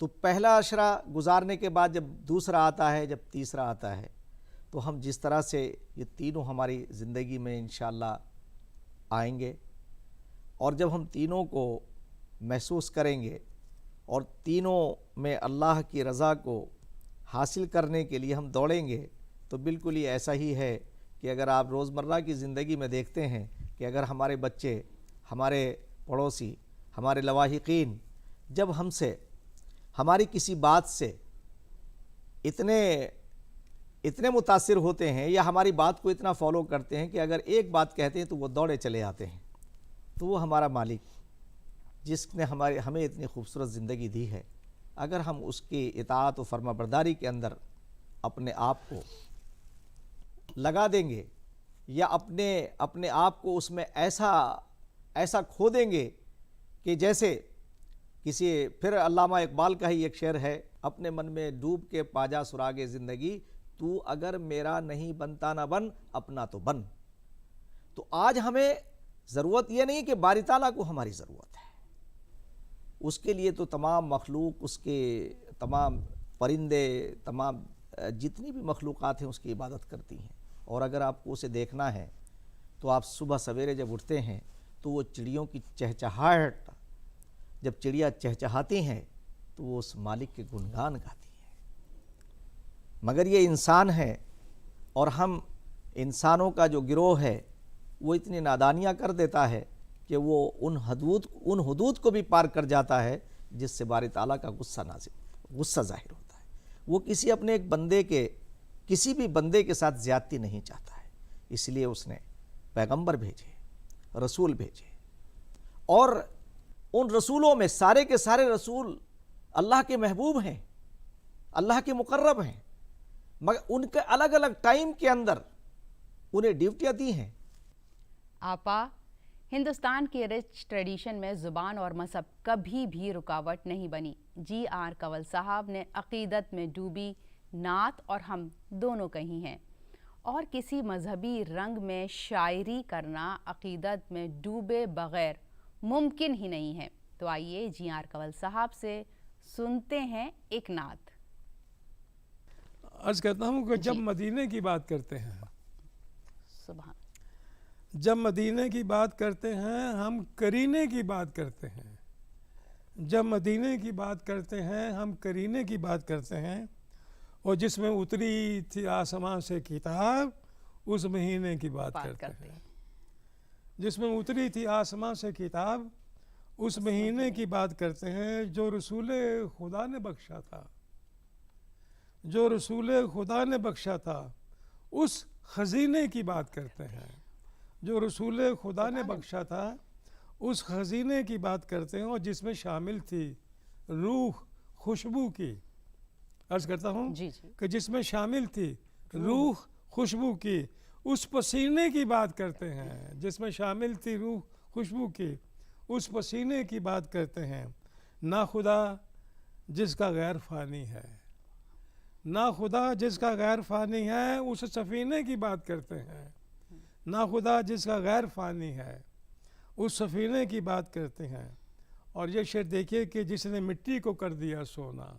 تو پہلا عشرہ گزارنے کے بعد جب دوسرا آتا ہے، جب تیسرا آتا ہے، تو ہم جس طرح سے یہ تینوں ہماری زندگی میں انشاءاللہ آئیں گے، اور جب ہم تینوں کو محسوس کریں گے اور تینوں میں اللہ کی رضا کو حاصل کرنے کے لیے ہم دوڑیں گے، تو بالکل ہی ایسا ہی ہے کہ اگر آپ روزمرہ کی زندگی میں دیکھتے ہیں کہ اگر ہمارے بچے، ہمارے پڑوسی، ہمارے لواحقین جب ہم سے ہماری کسی بات سے اتنے متاثر ہوتے ہیں یا ہماری بات کو اتنا فالو کرتے ہیں کہ اگر ایک بات کہتے ہیں تو وہ دوڑے چلے آتے ہیں، تو وہ ہمارا مالک جس نے ہمیں اتنی خوبصورت زندگی دی ہے، اگر ہم اس کی اطاعت و فرما برداری کے اندر اپنے آپ کو لگا دیں گے یا اپنے آپ کو اس میں ایسا کھو دیں گے کہ جیسے پھر علامہ اقبال کا ہی ایک شعر ہے، اپنے من میں ڈوب کے پاجا سراغ زندگی، تو اگر میرا نہیں بنتا نہ بن، اپنا تو بن۔ تو آج ہمیں ضرورت یہ نہیں کہ باری تعالیٰ کو ہماری ضرورت ہے، اس کے لیے تو تمام مخلوق، اس کے تمام پرندے، تمام جتنی بھی مخلوقات ہیں اس کی عبادت کرتی ہیں۔ اور اگر آپ کو اسے دیکھنا ہے تو آپ صبح سویرے جب اٹھتے ہیں تو وہ چڑیوں کی چہچہاہٹ، جب چڑیا چہچہاتی ہیں تو وہ اس مالک کے گنگان گاتی ہیں۔ مگر یہ انسان ہے اور ہم انسانوں کا جو گروہ ہے وہ اتنی نادانیاں کر دیتا ہے کہ وہ ان حدود کو بھی پار کر جاتا ہے جس سے باری تعالیٰ کا غصہ ظاہر ہوتا ہے۔ وہ کسی بھی بندے کے ساتھ زیادتی نہیں چاہتا ہے، اس لیے اس نے پیغمبر بھیجے، رسول بھیجے، اور ان رسولوں میں سارے کے سارے رسول اللہ کے محبوب ہیں، اللہ کے مقرب ہیں، مگر ان کے الگ الگ ٹائم کے اندر انہیں ڈیوٹیاں دی ہیں۔ آپا، ہندوستان کے رچ ٹریڈیشن میں زبان اور مذہب کبھی بھی رکاوٹ نہیں بنی۔ جی آر کنول صاحب نے عقیدت میں ڈوبی نعت اور ہم دونوں کہی ہیں، اور کسی مذہبی رنگ میں شاعری کرنا عقیدت میں ڈوبے بغیر ممکن ہی نہیں ہے۔ تو آئیے جی آر کنول صاحب سے سنتے ہیں ایک نعت۔ عرض کرتا ہوں کہ جب مدینے کی بات کرتے ہیں، سبحان، جب مدینے کی بات کرتے ہیں ہم کرینے کی بات کرتے ہیں، جب مدینے کی بات کرتے ہیں ہم کرینے کی بات کرتے ہیں، اور جس میں اتری تھی آسمان سے کتاب اس مہینے کی بات کرتے ہیں، جس میں اتری تھی آسمان سے کتاب اس مہینے کی بات کرتے ہیں، جو رسول خدا نے بخشا تھا، جو رسول خدا نے بخشا تھا اس خزینے کی بات کرتے ہیں، جو رسول خدا نے بخشا تھا اس خزینے کی بات کرتے ہیں، اور جس میں شامل تھی روح خوشبو کی۔ عرض کرتا ہوں کہ جس میں شامل تھی روح خوشبو کی، اس پسینے کی بات کرتے ہیں، جس میں شامل تھی روح خوشبو کی، اس پسینے کی بات کرتے ہیں۔ نا خدا جس کا غیر فانی ہے، نا خدا جس کا غیر فانی ہے اس سفینے کی بات کرتے ہیں، نا خدا جس کا غیر فانی ہے اس سفینے کی بات کرتے ہیں۔ اور یہ شعر دیکھیے کہ جس نے مٹی کو کر دیا سونا،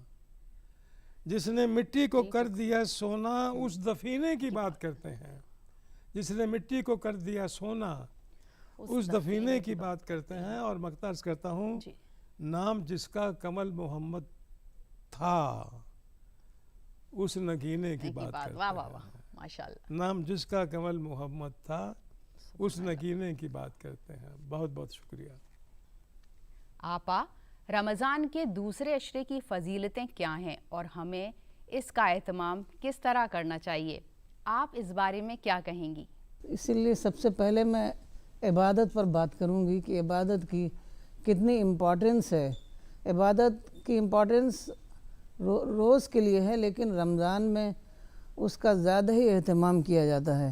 جس نے مٹی کو کر دیا سونا اس دفینے کی بات کرتے ہیں، جس نے مٹی کو کر دیا سونا اس دفینے کی بات کرتے ہیں۔ اور مقتبس کرتا ہوں، نام جس کا کمل محمد تھا اس نگینے کی بات کرتے ہیں، نام جس کا کمل محمد تھا اس نگینے کی بات کرتے ہیں۔ بہت بہت شکریہ۔ آپا، رمضان کے دوسرے عشرے کی فضیلتیں کیا ہیں اور ہمیں اس کا اہتمام کس طرح کرنا چاہیے؟ آپ اس بارے میں کیا کہیں گی؟ اسی لیے سب سے پہلے میں عبادت پر بات کروں گی کہ عبادت کی کتنی امپورٹنس ہے۔ عبادت کی امپورٹنس روز کے لیے ہے، لیکن رمضان میں اس کا زیادہ ہی اہتمام کیا جاتا ہے۔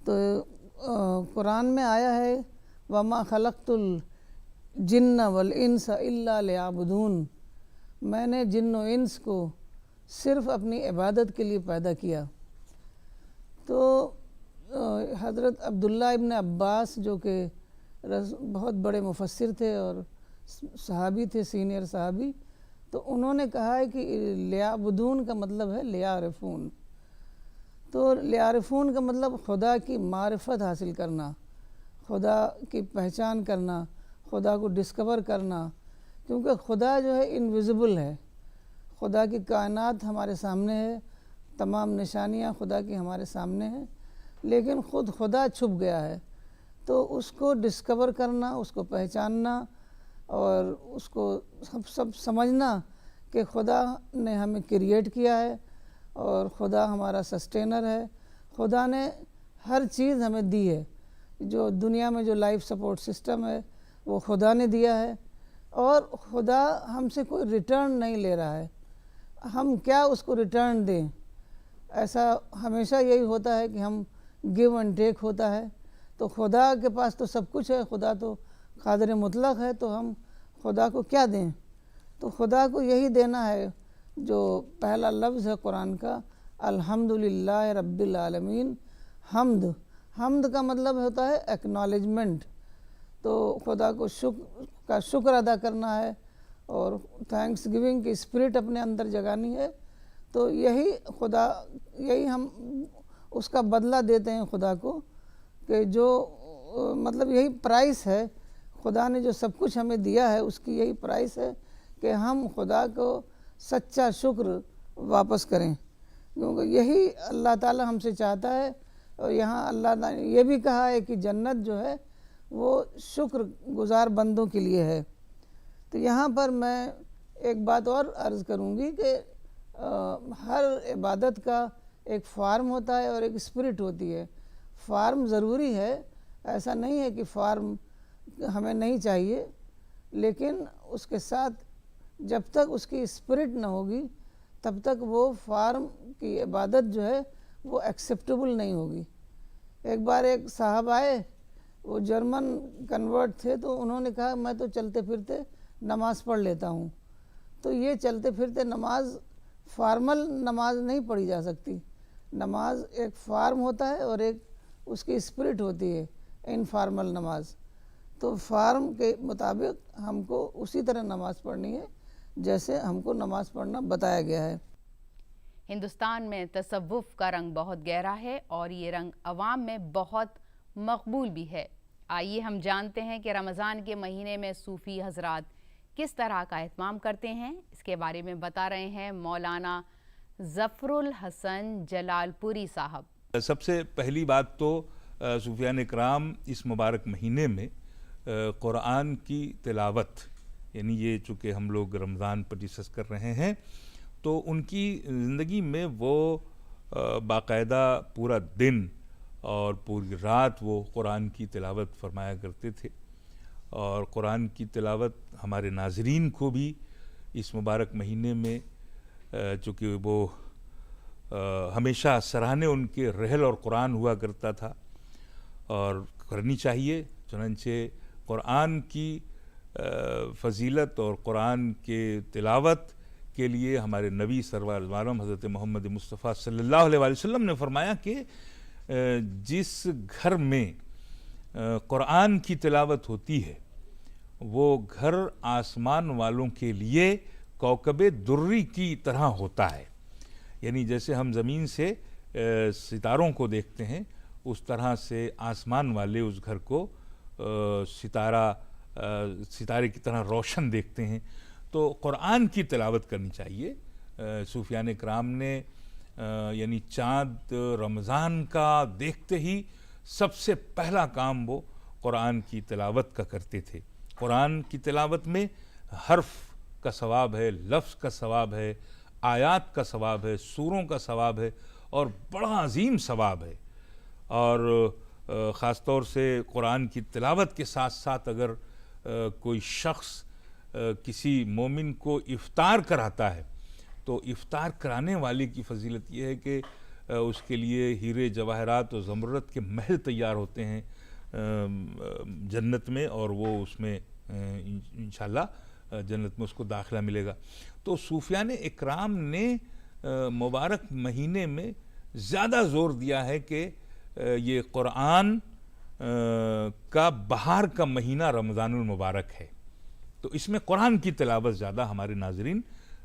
تو قرآن میں آیا ہے وَمَا خَلَقْتُ الْجِنَّ وَالْإِنسَ إِلَّا لِيَعْبُدُونَ، میں نے جن و انس کو صرف اپنی عبادت کے لیے پیدا کیا۔ تو حضرت عبداللہ ابن عباس جو کہ بہت بڑے مفسر تھے اور صحابی تھے، سینئر صحابی، تو انہوں نے کہا ہے کہ لیعبدون کا مطلب ہے لیعرفون، تو لیعرفون کا مطلب خدا کی معرفت حاصل کرنا، خدا کی پہچان کرنا، خدا کو ڈسکور کرنا، کیونکہ خدا جو ہے انویزیبل ہے، خدا کی کائنات ہمارے سامنے ہے، تمام نشانیاں خدا کی ہمارے سامنے ہیں، لیکن خود خدا چھپ گیا ہے، تو اس کو ڈسکور کرنا، اس کو پہچاننا اور اس کو سب سمجھنا کہ خدا نے ہمیں کریٹ کیا ہے اور خدا ہمارا سسٹینر ہے، خدا نے ہر چیز ہمیں دی ہے، جو دنیا میں جو لائف سپورٹ سسٹم ہے وہ خدا نے دیا ہے، اور خدا ہم سے کوئی ریٹرن نہیں لے رہا ہے، ہم کیا اس کو ریٹرن دیں؟ ایسا ہمیشہ یہی ہوتا ہے کہ ہم گیو اینڈ ٹیک ہوتا ہے، تو خدا کے پاس تو سب کچھ ہے، خدا تو قادر مطلق ہے، تو ہم خدا کو کیا دیں؟ تو خدا کو یہی دینا ہے جو پہلا لفظ ہے قرآن کا، الحمدللہ رب العالمین۔ حمد کا مطلب ہوتا ہے ایکنالجمنٹ، تو خدا کو شکر ادا کرنا ہے اور تھینکس گیونگ کی اسپرٹ اپنے اندر جگانی ہے، تو یہی ہم اس کا بدلہ دیتے ہیں خدا کو، کہ جو مطلب یہی پرائس ہے، خدا نے جو سب کچھ ہمیں دیا ہے اس کی یہی پرائس ہے کہ ہم خدا کو سچا شکر واپس کریں، کیونکہ یہی اللہ تعالی ہم سے چاہتا ہے، اور یہاں اللہ نے یہ بھی کہا ہے کہ جنت جو ہے وہ شکر گزار بندوں کے لیے ہے۔ تو یہاں پر میں ایک بات اور عرض کروں گی کہ ہر عبادت کا ایک فارم ہوتا ہے اور ایک اسپرٹ ہوتی ہے، فارم ضروری ہے، ایسا نہیں ہے کہ فارم ہمیں نہیں چاہیے، لیکن اس کے ساتھ جب تک اس کی اسپرٹ نہ ہوگی تب تک وہ فارم کی عبادت جو ہے وہ ایکسیپٹیبل نہیں ہوگی۔ ایک بار ایک صاحب آئے، وہ جرمن کنورٹ تھے، تو انہوں نے کہا میں تو چلتے پھرتے نماز پڑھ لیتا ہوں، تو یہ چلتے پھرتے نماز فارمل نماز نہیں پڑھی جا سکتی، نماز ایک فارم ہوتا ہے اور ایک اس کی اسپرٹ ہوتی ہے انفارمل نماز، تو فارم کے مطابق ہم کو اسی طرح نماز پڑھنی ہے جیسے ہم کو نماز پڑھنا بتایا گیا ہے۔ ہندوستان میں تصوف کا رنگ بہت گہرا ہے اور یہ رنگ عوام میں بہت مقبول بھی ہے۔ آئیے ہم جانتے ہیں کہ رمضان کے مہینے میں صوفی حضرات کس طرح کا اہتمام کرتے ہیں۔ اس کے بارے میں بتا رہے ہیں مولانا ظفر الحسن جلال پوری صاحب۔ سب سے پہلی بات تو صوفیان اکرام اس مبارک مہینے میں قرآن کی تلاوت، یعنی یہ چونکہ ہم لوگ رمضان پر ڈسکس کر رہے ہیں، تو ان کی زندگی میں وہ باقاعدہ پورا دن اور پوری رات وہ قرآن کی تلاوت فرمایا کرتے تھے، اور قرآن کی تلاوت ہمارے ناظرین کو بھی اس مبارک مہینے میں چونکہ وہ ہمیشہ سراہنے ان کے رحل اور قرآن ہوا کرتا تھا اور کرنی چاہیے، چنانچہ قرآن کی فضیلت اور قرآن کے تلاوت کے لیے ہمارے نبی سرور عالم حضرت محمد مصطفیٰ صلی اللہ علیہ وسلم نے فرمایا کہ جس گھر میں قرآن کی تلاوت ہوتی ہے وہ گھر آسمان والوں کے لیے کوكب دری کی طرح ہوتا ہے، یعنی جیسے ہم زمین سے ستاروں کو دیکھتے ہیں اس طرح سے آسمان والے اس گھر کو ستارے کی طرح روشن دیکھتے ہیں۔ تو قرآن کی تلاوت کرنی چاہیے۔ صوفیان اکرام نے یعنی چاند رمضان کا دیکھتے ہی سب سے پہلا کام وہ قرآن کی تلاوت کا کرتے تھے۔ قرآن کی تلاوت میں حرف کا ثواب ہے، لفظ کا ثواب ہے، آیات کا ثواب ہے، سوروں کا ثواب ہے، اور بڑا عظیم ثواب ہے۔ اور خاص طور سے قرآن کی تلاوت کے ساتھ ساتھ اگر کوئی شخص کسی مومن کو افطار کراتا ہے تو افطار کرانے والے کی فضیلت یہ ہے کہ اس کے لیے ہیرے جواہرات اور زمرد کے محل تیار ہوتے ہیں جنت میں، اور وہ اس میں انشاءاللہ جنت میں اس کو داخلہ ملے گا۔ تو صوفیان اکرام نے مبارک مہینے میں زیادہ زور دیا ہے کہ یہ قرآن کا بہار کا مہینہ رمضان المبارک ہے، تو اس میں قرآن کی تلاوت زیادہ ہمارے ناظرین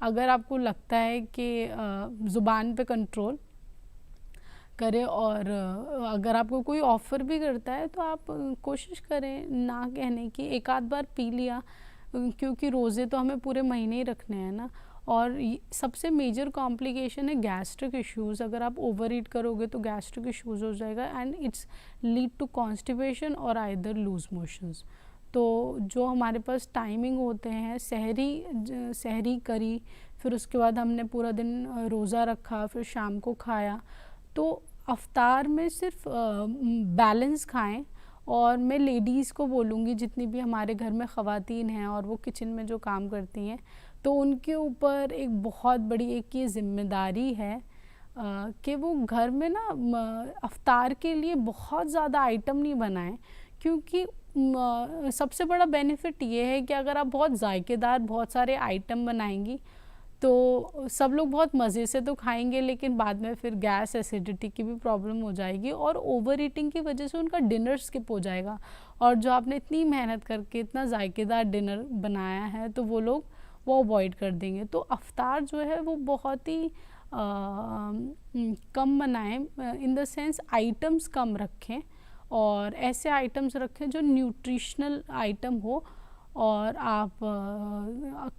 اگر آپ کو لگتا ہے کہ زبان پہ کنٹرول کرے، اور اگر آپ کو کوئی آفر بھی کرتا ہے تو آپ کوشش کریں نہ کہنے کی. ایک آدھ بار پی لیا، کیونکہ روزے تو ہمیں پورے مہینے ہی رکھنے ہیں نا. اور سب سے میجر کمپلیکیشن ہے گیسٹرک ایشوز. اگر آپ اوور ایٹ کرو گے تو گیسٹرک ایشوز ہو جائے گا، and it's lead to constipation اور آئدر لوز موشنز. تو جو ہمارے پاس ٹائمنگ ہوتے ہیں، سحری کری، پھر اس کے بعد ہم نے پورا دن روزہ رکھا، پھر شام کو کھایا، تو افطار میں صرف بیلنس کھائیں. اور میں لیڈیز کو بولوں گی جتنی بھی ہمارے گھر میں خواتین ہیں اور وہ کچن میں جو کام کرتی ہیں، تو ان کے اوپر ایک بہت بڑی ایک یہ ذمہ داری ہے کہ وہ گھر میں نا افطار کے لیے بہت زیادہ آئٹم نہیں بنائیں. کیونکہ سب سے بڑا بینیفٹ یہ ہے کہ اگر آپ بہت ذائقے دار بہت سارے آئٹم بنائیں گی تو سب لوگ بہت مزے سے تو کھائیں گے، لیکن بعد میں پھر گیس ایسیڈیٹی کی بھی پرابلم ہو جائے گی، اور اوور ایٹنگ کی وجہ سے ان کا ڈنر اسکپ ہو جائے گا. اور جو آپ نے اتنی محنت کر کے اتنا ذائقے دار ڈنر بنایا ہے تو وہ لوگ وہ اوائڈ کر دیں گے. تو افطار جو ہے وہ بہت ہی کم بنائیں، ان دا سینس آئٹمس کم رکھیں، اور ایسے آئٹمس رکھیں جو نیوٹریشنل آئٹم ہو. اور آپ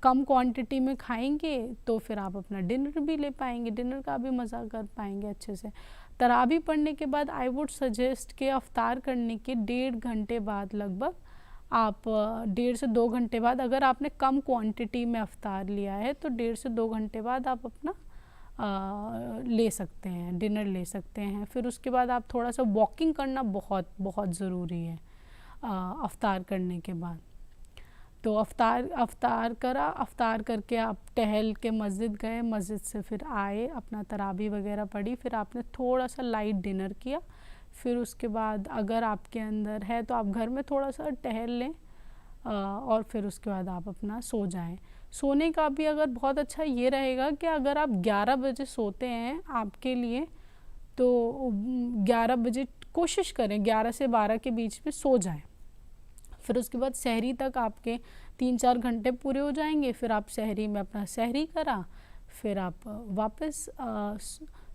کم کوانٹٹی میں کھائیں گے تو پھر آپ اپنا ڈنر بھی لے پائیں گے، ڈنر کا بھی مزہ کر پائیں گے اچھے سے. تراویح پڑھنے کے بعد آئی ووڈ سجیسٹ کہ افطار کرنے کے 1.5 گھنٹے بعد لگ بھگ آپ 1.5 سے 2 گھنٹے بعد، اگر آپ نے کم کوانٹٹی میں افطار لیا ہے تو 1.5 سے 2 گھنٹے بعد آپ اپنا لے سکتے ہیں، ڈنر لے سکتے ہیں. پھر اس کے بعد آپ تھوڑا سا واکنگ کرنا بہت بہت ضروری ہے افطار کرنے کے بعد. تو افطار کر کے آپ ٹہل کے مسجد گئے، مسجد سے پھر آئے، اپنا تراویح وغیرہ پڑھی، پھر آپ نے تھوڑا سا لائٹ ڈنر کیا. پھر اس کے بعد اگر آپ کے اندر ہے تو آپ گھر میں تھوڑا سا ٹہل لیں، اور پھر اس کے بعد آپ اپنا سو جائیں. سونے کا بھی اگر بہت اچھا یہ رہے گا کہ اگر آپ 11 بجے سوتے ہیں آپ کے لیے، تو 11 بجے کوشش کریں 11 سے 12 کے بیچ میں سو جائیں. پھر اس کے بعد سحری تک آپ کے 3-4 گھنٹے پورے ہو جائیں گے. پھر آپ سحری میں اپنا سحری کرا، پھر آپ واپس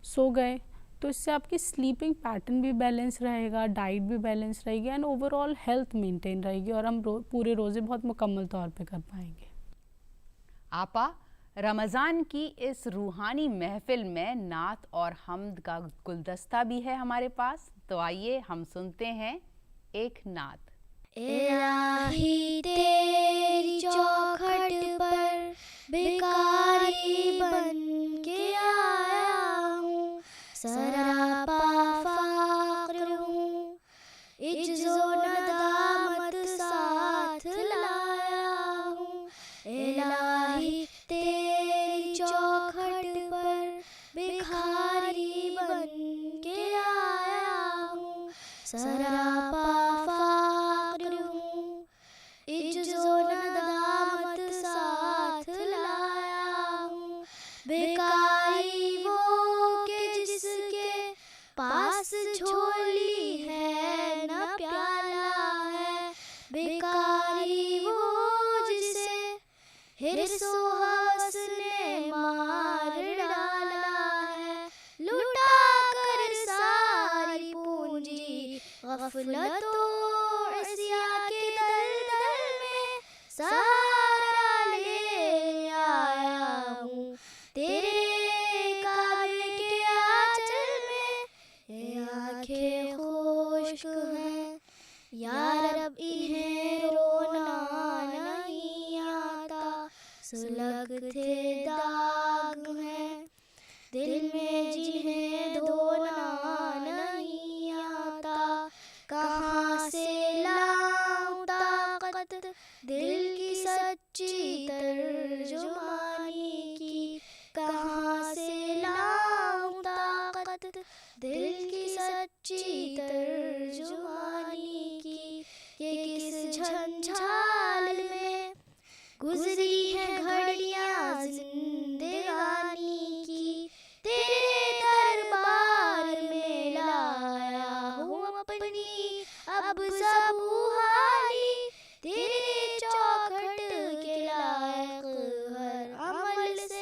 سو گئے. تو اس سے آپ کی سلیپنگ پیٹرن بھی بیلنس رہے گا، ڈائٹ بھی بیلنس رہے گی، and over all health maintain رہے گی، اور ہم پورے روزے بہت مکمل طور پہ کر پائیں گے. آپا، رمضان کی اس روحانی محفل میں نعت اور حمد کا گلدستہ بھی ہے ہمارے پاس، تو آئیے ہم سنتے ہیں ایک نعت. الہی تیری چوکھٹ پر بھکاری بن کے آیا ہوں، سراپا فقر ہوں، عجز و ندامت ساتھ لایا ہوں. الہی تیری چوکھٹ پر بھکاری بن کے آیا ہوں، سراپا فقر ہوں، عجز و ندامت ساتھ لایا ہوں. بھکاری وہ کہ جس کے پاس جھولی ہے نہ پیالہ ہے، بھکاری وہ جسے حرص و حوث نے مار ڈالا ہے، لٹا کر ساری پونجی غفلت و عصیاں کے دلدل میں سہارا لے آیا ہوں. تیرے کعبے کے آنچل میں یہ آنکھیں خشک ہیں، یا رب انہیں رونا نہیں آتا، سلگتے داغ ہیں دل میں جنہیں دھونا نہیں آتا. کہاں سے لاؤں طاقت دل کی سچی ترجمانی کی، کہاں سے لاؤں طاقت دل کی سچی ترجمانی کی، کہ کس جھنجھال میں گزری ہیں گھڑیاں زندگانی کی. تیرے دربار میں لایا ہوں اپنی اب زبوں حالی، تیرے چوکھٹ کے لائق ہر عمل سے